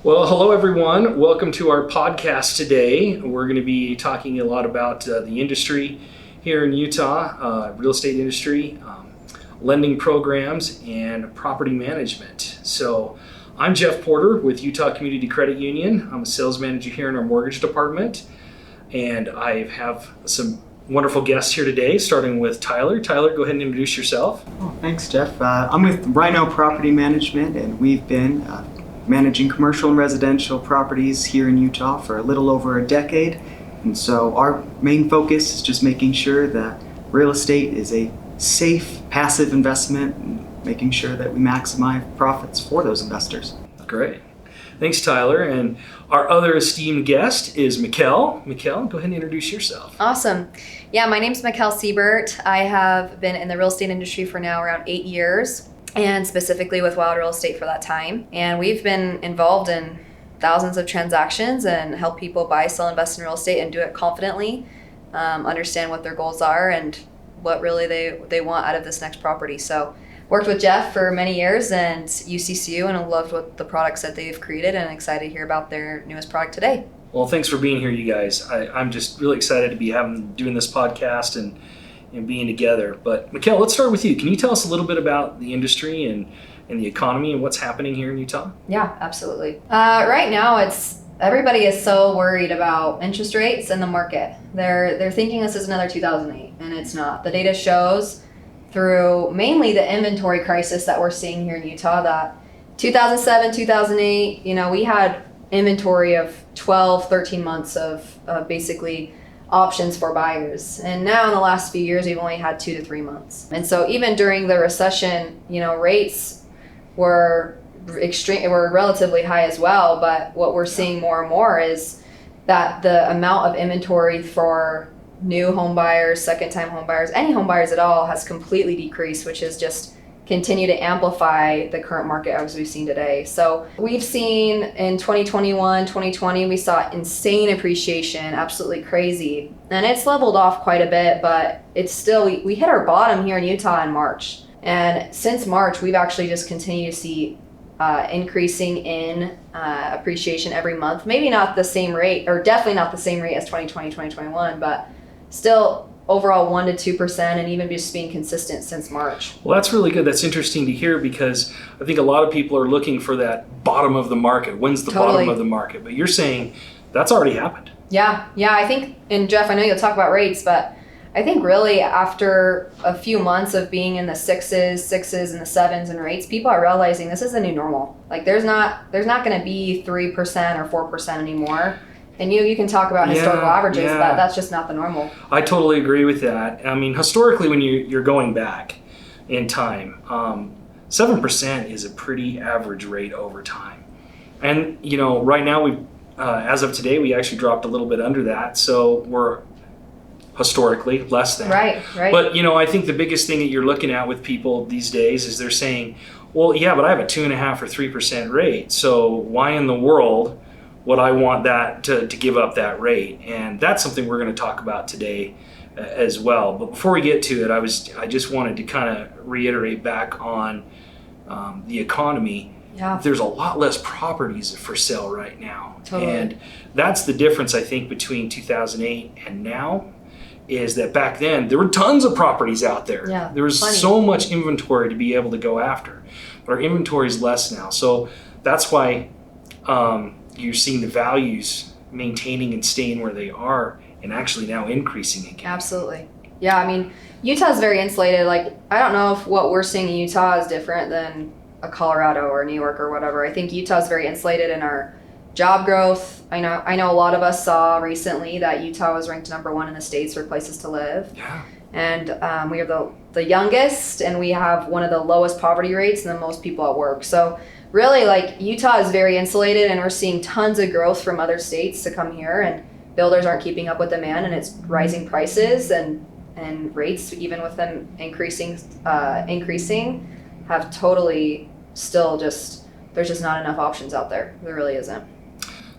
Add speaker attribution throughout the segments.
Speaker 1: Well, hello everyone. Welcome to our podcast today. We're going to be talking a lot about the industry here in Utah, real estate industry, lending programs, and property management. So I'm Jeff Porter with Utah Community Credit Union. I'm a sales manager here in our mortgage department, and I have some wonderful guests here today, starting with Tyler. Tyler, go ahead and introduce yourself.
Speaker 2: Oh, thanks, Jeff. I'm with Rhino Property Management, and we've been managing commercial and residential properties here in Utah for a little over a decade. And so our main focus is just making sure that real estate is a safe, passive investment and making sure that we maximize profits for those investors.
Speaker 1: Great. Thanks, Tyler. And our other esteemed guest is Mckelle. Mckelle, go ahead and introduce yourself.
Speaker 3: Awesome. Yeah, my name's Mckelle Siebert. I have been in the real estate industry for now around 8 years, and specifically with Wilde Real Estate for that time. And we've been involved in thousands of transactions and help people buy, sell, invest in real estate and do it confidently, understand what their goals are and what really they want out of this next property. So worked with Jeff for many years and UCCU, and I loved what the products that they've created and excited to hear about their newest product today.
Speaker 1: Well, thanks for being here, you guys. I'm just really excited to be doing this podcast and being together. But Mckelle, let's start with you. Can you tell us a little bit about the industry and the economy and what's happening here in Utah?
Speaker 3: Yeah, absolutely. Right now, everybody is so worried about interest rates and the market. They're thinking this is another 2008, and it's not. The data shows through mainly the inventory crisis that we're seeing here in Utah that 2007, 2008, we had inventory of 12, 13 months of basically options for buyers. And now in the last few years, we've only had 2 to 3 months. And so even during the recession, rates were relatively high as well. But what we're seeing more and more is that the amount of inventory for new home buyers, second-time home buyers, any home buyers at all has completely decreased, which is just continue to amplify the current market as we've seen today. So we've seen in 2021, 2020, we saw insane appreciation, absolutely crazy. And it's leveled off quite a bit, but it's still, we hit our bottom here in Utah in March. And since March, we've actually just continued to see increasing in appreciation every month. Maybe not the same rate, or definitely not the same rate as 2020, 2021, but still overall 1% to 2%, and even just being consistent since March.
Speaker 1: Well, that's really good. That's interesting to hear, because I think a lot of people are looking for that bottom of the market. When's the bottom of the market? But you're saying that's already happened.
Speaker 3: Yeah, I think, and Jeff, I know you'll talk about rates, but I think really after a few months of being in the sixes and the sevens and rates, people are realizing this is the new normal. Like there's not going to be 3% or 4% anymore. And you can talk about historical averages, but that's just not the normal.
Speaker 1: I totally agree with that. I mean, historically, when you're going back in time, 7% is a pretty average rate over time. And, right now, as of today, we actually dropped a little bit under that. So we're historically less than.
Speaker 3: Right.
Speaker 1: But, I think the biggest thing that you're looking at with people these days is they're saying, well, yeah, but I have a 2.5% or 3% rate. So why in the world would I want that to give up that rate? And that's something we're going to talk about today as well. But before we get to it, I just wanted to kind of reiterate back on the economy.
Speaker 3: Yeah.
Speaker 1: There's a lot less properties for sale right now.
Speaker 3: Totally.
Speaker 1: And that's the difference, I think, between 2008 and now, is that back then there were tons of properties out there.
Speaker 3: Yeah,
Speaker 1: there was so much inventory to be able to go after. But our inventory is less now. So that's why you're seeing the values maintaining and staying where they are and actually now increasing again.
Speaker 3: Absolutely. Yeah, I mean, Utah's very insulated. Like, I don't know if what we're seeing in Utah is different than a Colorado or New York or whatever. I think Utah's very insulated in our job growth. I know a lot of us saw recently that Utah was ranked #1 in the states for places to live.
Speaker 1: Yeah.
Speaker 3: And we are the youngest, and we have one of the lowest poverty rates and the most people at work. So really, like, Utah is very insulated, and we're seeing tons of growth from other states to come here, and builders aren't keeping up with demand, and it's rising prices and rates, even with them increasing, have totally still there's just not enough options out there. There really isn't.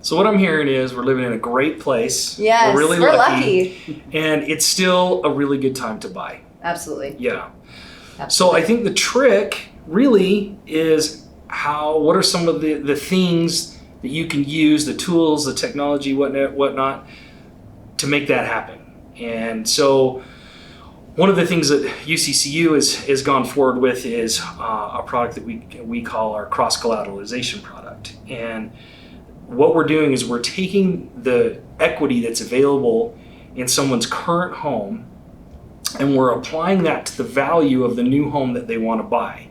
Speaker 1: So what I'm hearing is we're living in a great place.
Speaker 3: Yes,
Speaker 1: we're really
Speaker 3: we're
Speaker 1: lucky. And it's still a really good time to buy.
Speaker 3: Absolutely.
Speaker 1: Yeah.
Speaker 3: Absolutely.
Speaker 1: So I think the trick really is what are some of the things that you can use, the tools, the technology, whatnot, to make that happen. And so one of the things that UCCU has gone forward with is a product that we call our cross-collateralization product. And what we're doing is we're taking the equity that's available in someone's current home and we're applying that to the value of the new home that they want to buy.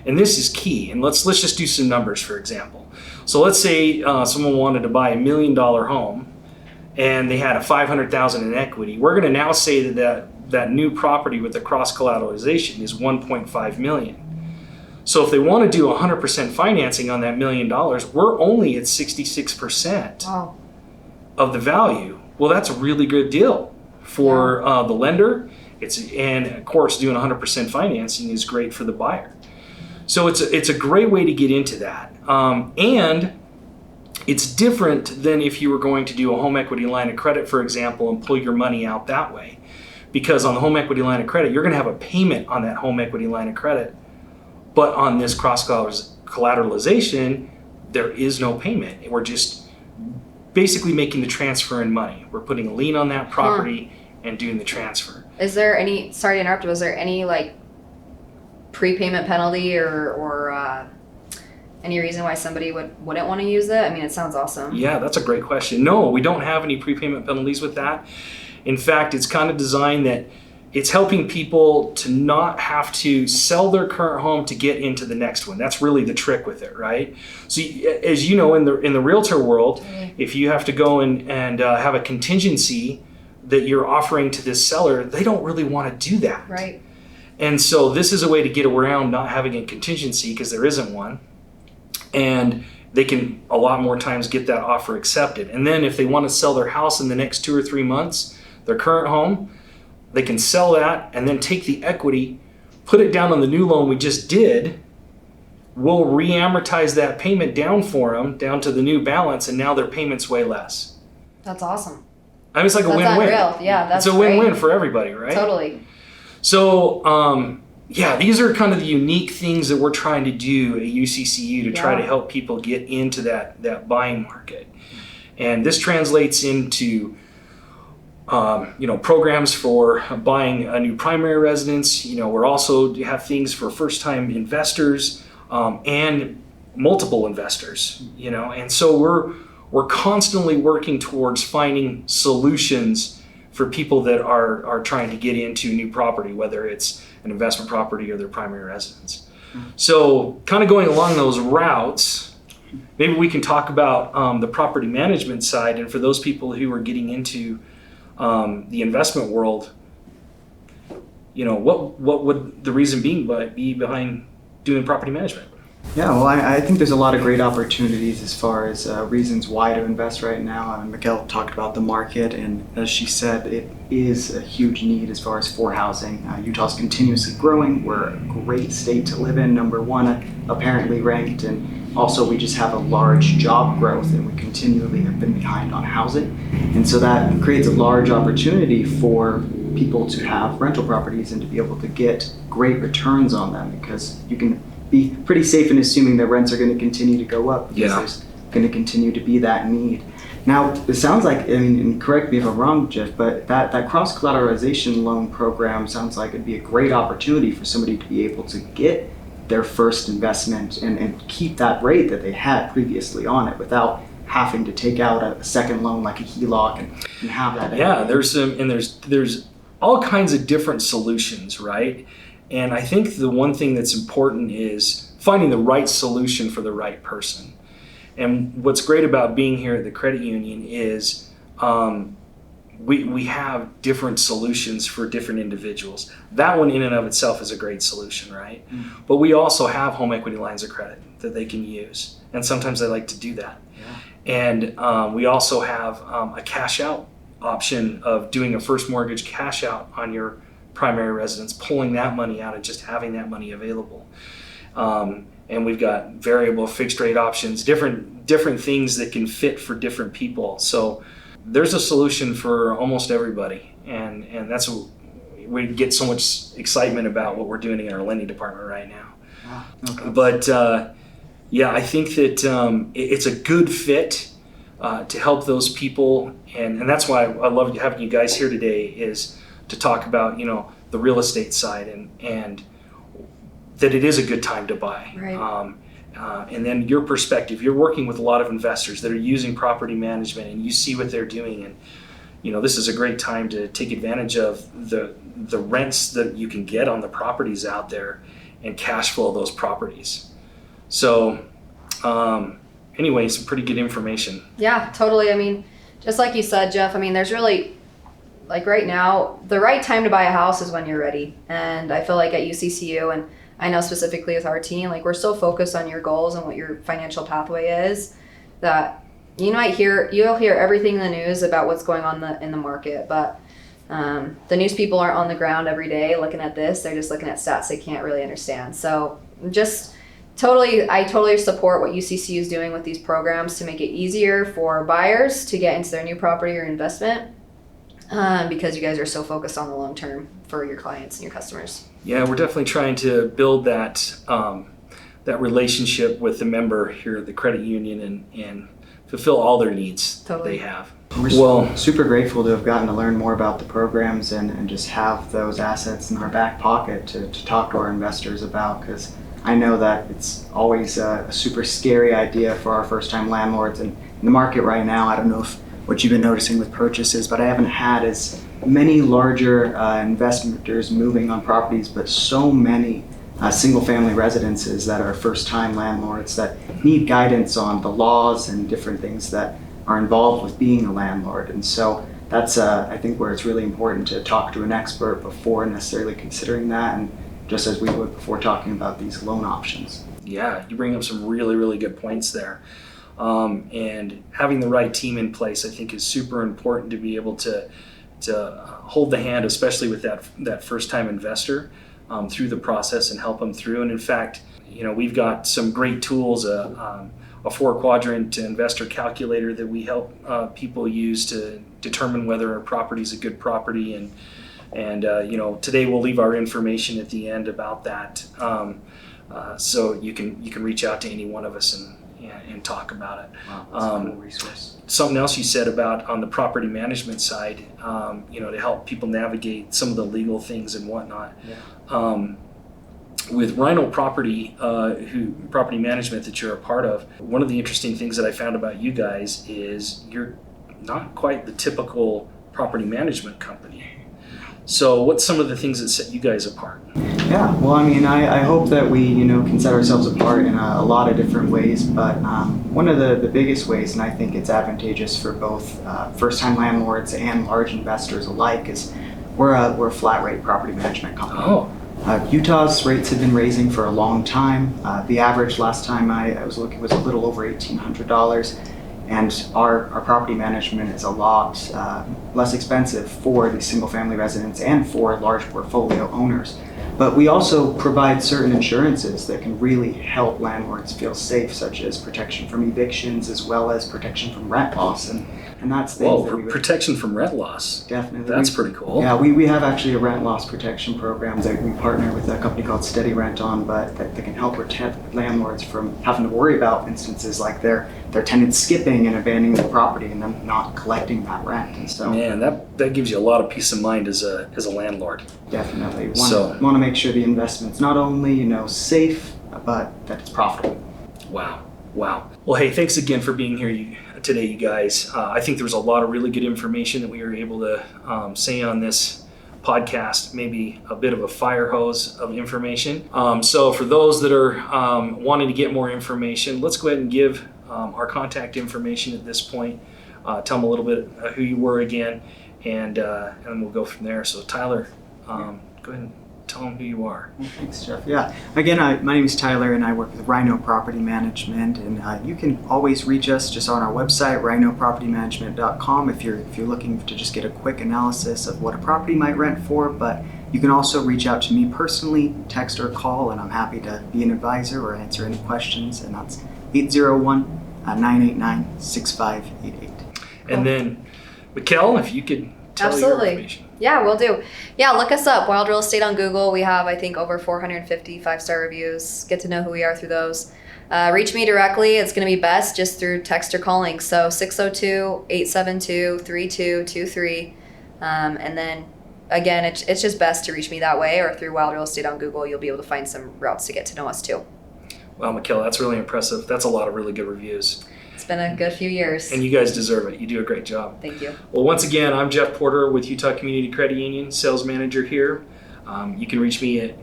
Speaker 1: And this is key. And let's just do some numbers, for example. So let's say someone wanted to buy $1 million home and they had a $500,000 in equity. We're going to now say that new property with the cross-collateralization is $1.5 million. So if they want to do 100% financing on that $1 million, we're only at 66%
Speaker 3: Wow.
Speaker 1: of the value. Well, that's a really good deal for the lender. And of course, doing 100% financing is great for the buyer. So it's a great way to get into that. And it's different than if you were going to do a home equity line of credit, for example, and pull your money out that way. Because on the home equity line of credit, you're going to have a payment on that home equity line of credit. But on this cross-collateralization, there is no payment. We're just basically making the transfer in money. We're putting a lien on that property and doing the transfer.
Speaker 3: Is there any, sorry to interrupt, was there any like prepayment penalty or any reason why somebody wouldn't want to use it? I mean, it sounds awesome.
Speaker 1: Yeah, that's a great question. No, we don't have any prepayment penalties with that. In fact, it's kind of designed that it's helping people to not have to sell their current home to get into the next one. That's really the trick with it, right? So as you know, in the realtor world, if you have to go and have a contingency that you're offering to this seller, they don't really want to do that.
Speaker 3: Right.
Speaker 1: And so this is a way to get around not having a contingency because there isn't one. And they can a lot more times get that offer accepted. And then if they want to sell their house in the next 2 or 3 months, their current home, they can sell that and then take the equity, put it down on the new loan we just did. We'll re-amortize that payment down for them, down to the new balance, and now their payment's way less.
Speaker 3: That's awesome.
Speaker 1: I mean, it's like a
Speaker 3: That's
Speaker 1: win-win.
Speaker 3: unreal. Yeah, that's
Speaker 1: It's a
Speaker 3: great.
Speaker 1: win-win for everybody, right?
Speaker 3: Totally.
Speaker 1: So, yeah, these are kind of the unique things that we're trying to do at UCCU to try to help people get into that buying market. And this translates into programs for buying a new primary residence. We're also have things for first-time investors and multiple investors. And so we're constantly working towards finding solutions for people that are trying to get into new property, whether it's an investment property or their primary residence. So, kind of going along those routes, maybe we can talk about the property management side, and for those people who are getting into the investment world, what would the reason be behind doing property management?
Speaker 2: Yeah, well, I think there's a lot of great opportunities as far as reasons why to invest right now. Mckelle talked about the market, and as she said, it is a huge need as far as for housing. Utah's continuously growing. We're a great state to live in, #1 apparently ranked, and also we just have a large job growth, and we continually have been behind on housing. And so that creates a large opportunity for people to have rental properties and to be able to get great returns on them, because you can be pretty safe in assuming that rents are going to continue to go up because there's going to continue to be that need. Now, it sounds like, and correct me if I'm wrong, Jeff, but that cross-collateralization loan program sounds like it'd be a great opportunity for somebody to be able to get their first investment and keep that rate that they had previously on it without having to take out a second loan like a HELOC and have that.
Speaker 1: Yeah, there's all kinds of different solutions, right? And I think the one thing that's important is finding the right solution for the right person. And what's great about being here at the credit union is we have different solutions for different individuals. That one in and of itself is a great solution, right? Mm-hmm. But we also have home equity lines of credit that they can use. And sometimes they like to do that. Yeah. And we also have a cash out option of doing a first mortgage cash out on your primary residence, pulling that money out and just having that money available. And we've got variable fixed rate options, different things that can fit for different people. So there's a solution for almost everybody. And that's what we get so much excitement about what we're doing in our lending department right now.
Speaker 2: Wow. Okay.
Speaker 1: But Yeah, I think that it's a good fit to help those people, and that's why I love having you guys here today, is to talk about, the real estate side and that it is a good time to buy.
Speaker 3: Right.
Speaker 1: And then your perspective, you're working with a lot of investors that are using property management, and you see what they're doing, and this is a great time to take advantage of the rents that you can get on the properties out there and cash flow those properties. So anyway, some pretty good information.
Speaker 3: Yeah, totally. I mean, just like you said, Jeff, I mean, there's really, like right now, the right time to buy a house is when you're ready. And I feel like at UCCU, and I know specifically with our team, like we're so focused on your goals and what your financial pathway is, that you'll hear everything in the news about what's going on in the market, but the news people aren't on the ground every day looking at this. They're just looking at stats they can't really understand. So I totally support what UCCU is doing with these programs to make it easier for buyers to get into their new property or investment, because you guys are so focused on the long term for your clients and your customers.
Speaker 1: Yeah, we're definitely trying to build that relationship with the member here at the credit union and fulfill all their needs
Speaker 3: Totally.
Speaker 1: they have.
Speaker 2: We're super grateful to have gotten to learn more about the programs and just have those assets in our back pocket to talk to our investors about, because I know that it's always a super scary idea for our first-time landlords. And in the market right now, I don't know what you've been noticing with purchases, but I haven't had as many larger investors moving on properties, but so many single-family residences that are first-time landlords that need guidance on the laws and different things that are involved with being a landlord. And so that's, I think, where it's really important to talk to an expert before necessarily considering that, and just as we would before talking about these loan options.
Speaker 1: Yeah, you bring up some really, really good points there. And having the right team in place, I think, is super important to be able to hold the hand, especially with that first-time investor, through the process and help them through. And in fact, we've got some great tools, a 4-quadrant investor calculator that we help people use to determine whether a property is a good property. And today we'll leave our information at the end about that, so you can reach out to any one of us and talk about it.
Speaker 2: Wow, that's a cool resource.
Speaker 1: Something else you said about on the property management side, to help people navigate some of the legal things and whatnot.
Speaker 2: Yeah.
Speaker 1: With Rhino Property Management that you're a part of, one of the interesting things that I found about you guys is you're not quite the typical property management company. So what's some of the things that set you guys apart?
Speaker 2: Yeah, well, I mean, I hope that we, can set ourselves apart in a lot of different ways, but one of the biggest ways, and I think it's advantageous for both first-time landlords and large investors alike, is we're a flat rate property management company.
Speaker 1: Oh.
Speaker 2: Utah's rates have been raising for a long time. The average last time I was looking was a little over $1,800. And our property management is a lot less expensive for the single-family residents and for large portfolio owners. But we also provide certain insurances that can really help landlords feel safe, such as protection from evictions as well as protection from rent loss. And that's things that we would,
Speaker 1: protection from rent loss.
Speaker 2: Definitely.
Speaker 1: That's pretty cool.
Speaker 2: Yeah, we have actually a rent loss protection program that we partner with a company called Steady Rent on, but that can help protect landlords from having to worry about instances like their tenants skipping and abandoning the property and them not collecting that rent. And so,
Speaker 1: man, that gives you a lot of peace of mind as a landlord.
Speaker 2: Definitely. Want to make sure the investment's not only safe, but that it's profitable.
Speaker 1: Wow. Well, hey, thanks again for being here today, you guys. I think there was a lot of really good information that we were able to say on this podcast, maybe a bit of a fire hose of information. So for those that are wanting to get more information, let's go ahead and give our contact information at this point. Tell them a little bit who you were again, and we'll go from there. So Tyler, go ahead and tell them who you are.
Speaker 2: Well, thanks, Jeff. Yeah. Again, my name is Tyler, and I work with Rhino Property Management. And you can always reach us just on our website, rhinopropertymanagement.com, if you're looking to just get a quick analysis of what a property might rent for. But you can also reach out to me personally, text or call, and I'm happy to be an advisor or answer any questions. And that's 801-989-6588.
Speaker 1: And then, Mckelle, if you could tell your information.
Speaker 3: Yeah, we'll do. Yeah, look us up, Wilde Real Estate on Google. We have, I think, over 450 5-star reviews. Get to know who we are through those. Reach me directly. It's going to be best just through text or calling. So 602-872-3223. And then again, it's just best to reach me that way, or through Wilde Real Estate on Google. You'll be able to find some routes to get to know us too.
Speaker 1: Wow, Mckelle, that's really impressive. That's a lot of really good reviews.
Speaker 3: It's been a good few years.
Speaker 1: And you guys deserve it. You do a great job.
Speaker 3: Thank you.
Speaker 1: Well, once again, I'm Jeff Porter with Utah Community Credit Union, Sales Manager here. You can reach me at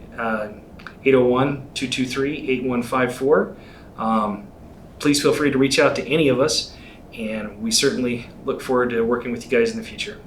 Speaker 1: 801-223-8154. Please feel free to reach out to any of us, and we certainly look forward to working with you guys in the future.